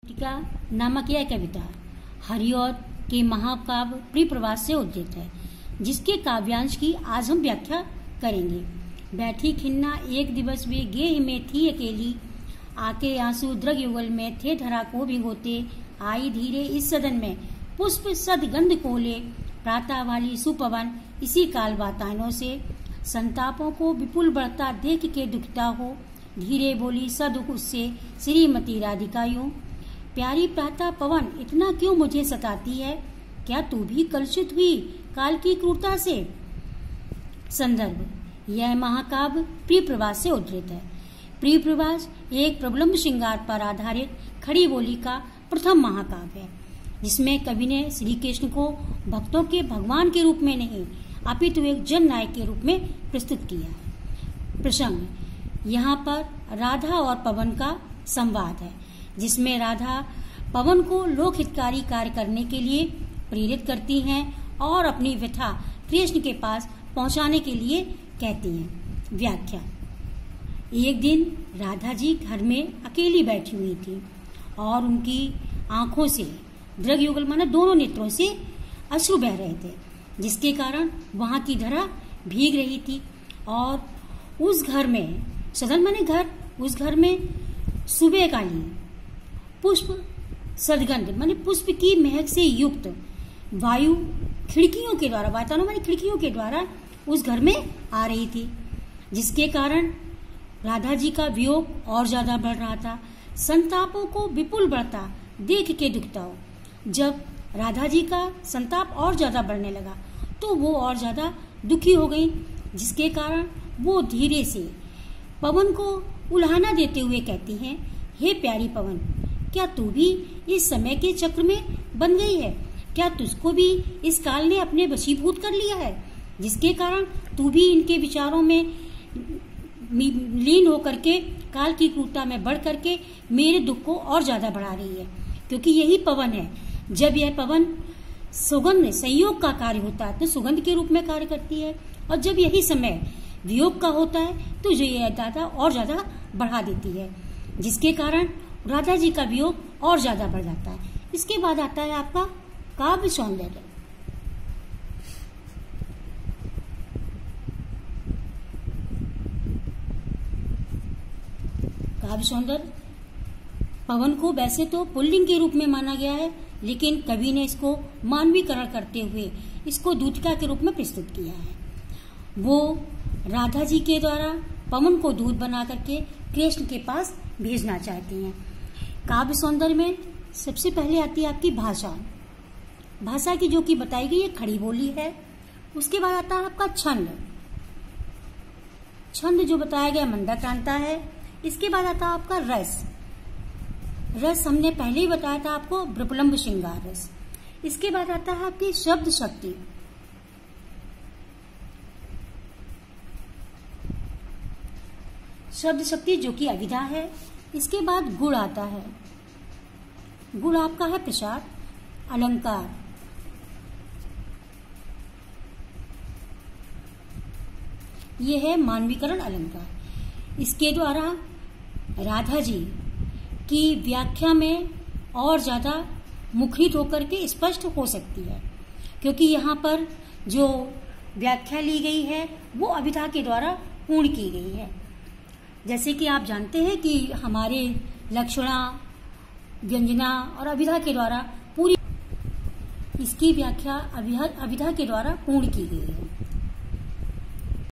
टीका नामक यह कविता हरिऔध के महाकाव्य प्रियप्रवास से उद्धृत है, जिसके काव्यांश की आज हम व्याख्या करेंगे। बैठी खिन्ना एक दिवस वे गेह में थी अकेली, आके आंसू द्रग युगल में थे धरा को भिगोते, आई धीरे इस सदन में पुष्प सदगंध कोले, प्रातः वाली सुपवन इसी काल वातायनों से, संतापों को विपुल बढ़ता देख के दुखता हो, धीरे बोली सदुख उससे श्रीमती राधिका यूं, प्यारी प्रातः पवन इतना क्यों मुझे सताती है, क्या तू भी कलुषित हुई काल की क्रूरता से। संदर्भ यह महाकाव्य प्रियप्रवास से उद्धृत है। प्रियप्रवास एक प्रबलंब श्रृंगार पर आधारित खड़ी बोली का प्रथम महाकाव्य है, जिसमें कवि ने श्री कृष्ण को भक्तों के भगवान के रूप में नहीं अपितु एक जन नायक के रूप में प्रस्तुत किया है। प्रसंग यहाँ पर राधा और पवन का संवाद है, जिसमें राधा पवन को लोक हितकारी कार्य करने के लिए प्रेरित करती हैं और अपनी व्यथा कृष्ण के पास पहुंचाने के लिए कहती हैं। व्याख्या। एक दिन राधा जी घर में अकेली बैठी हुई थी और उनकी आंखों से द्रग युगल माने दोनों नेत्रों से अश्रु बह रहे थे, जिसके कारण वहां की धरा भीग रही थी। और उस घर में सदन माने घर, उस घर में सुबह काली पुष्प सदगंध माने पुष्प की महक से युक्त वायु खिड़कियों के द्वारा, वातावरण माने खिड़कियों के द्वारा उस घर में आ रही थी, जिसके कारण राधा जी का वियोग और ज्यादा बढ़ रहा था। संतापों को विपुल बढ़ता देख के दुखता हो। जब राधा जी का संताप और ज्यादा बढ़ने लगा तो वो और ज्यादा दुखी हो गई, जिसके कारण वो धीरे से पवन को उल्हाना देते हुए कहती हैं, हे प्यारी पवन, क्या तू भी इस समय के चक्र में बन गई है? क्या तुझको भी इस काल ने अपने वशीभूत कर लिया है, जिसके कारण तू भी इनके विचारों में लीन होकर के काल की क्रूरता में बढ़ करके मेरे दुख को और ज्यादा बढ़ा रही है? क्योंकि यही पवन है। जब यह पवन सुगंध संयोग का कार्य होता है तो सुगंध के रूप में कार्य करती है, और जब यही समय वियोग का होता है तो यह ज्यादा और ज्यादा बढ़ा देती है, जिसके कारण राधा जी का वियोग और ज्यादा बढ़ जाता है। इसके बाद आता है आपका काव्य सौंदर्य। काव्य सौंदर्य पवन को वैसे तो पुल्लिंग के रूप में माना गया है, लेकिन कवि ने इसको मानवीकरण करते हुए इसको दूतिका के रूप में प्रस्तुत किया है। वो राधा जी के द्वारा पवन को दूत बना करके कृष्ण के पास भेजना चाहती हैं। काव्य सौंदर्य में सबसे पहले आती है आपकी भाषा। भाषा की जो कि बताई गई है खड़ी बोली है। उसके बाद आता है आपका छंद। छंद जो बताया गया मंदाक्रांता है। इसके बाद आता है आपका रस। रस हमने पहले ही बताया था आपको, प्रबलंब श्रृंगार रस। इसके बाद आता है आपकी शब्द शक्ति। शब्द शक्ति जो कि अविधा है। इसके बाद गुण आता है। गुण आपका है प्रसाद, अलंकार। ये है मानवीकरण अलंकार। इसके द्वारा राधा जी की व्याख्या में और ज्यादा मुखरित होकर के स्पष्ट हो सकती है, क्योंकि यहाँ पर जो व्याख्या ली गई है वो अभिधा के द्वारा पूर्ण की गई है। जैसे कि आप जानते हैं कि हमारे लक्षणा, व्यंजना और अभिधा के द्वारा पूरी इसकी व्याख्या अभिधा के द्वारा पूर्ण की गई है।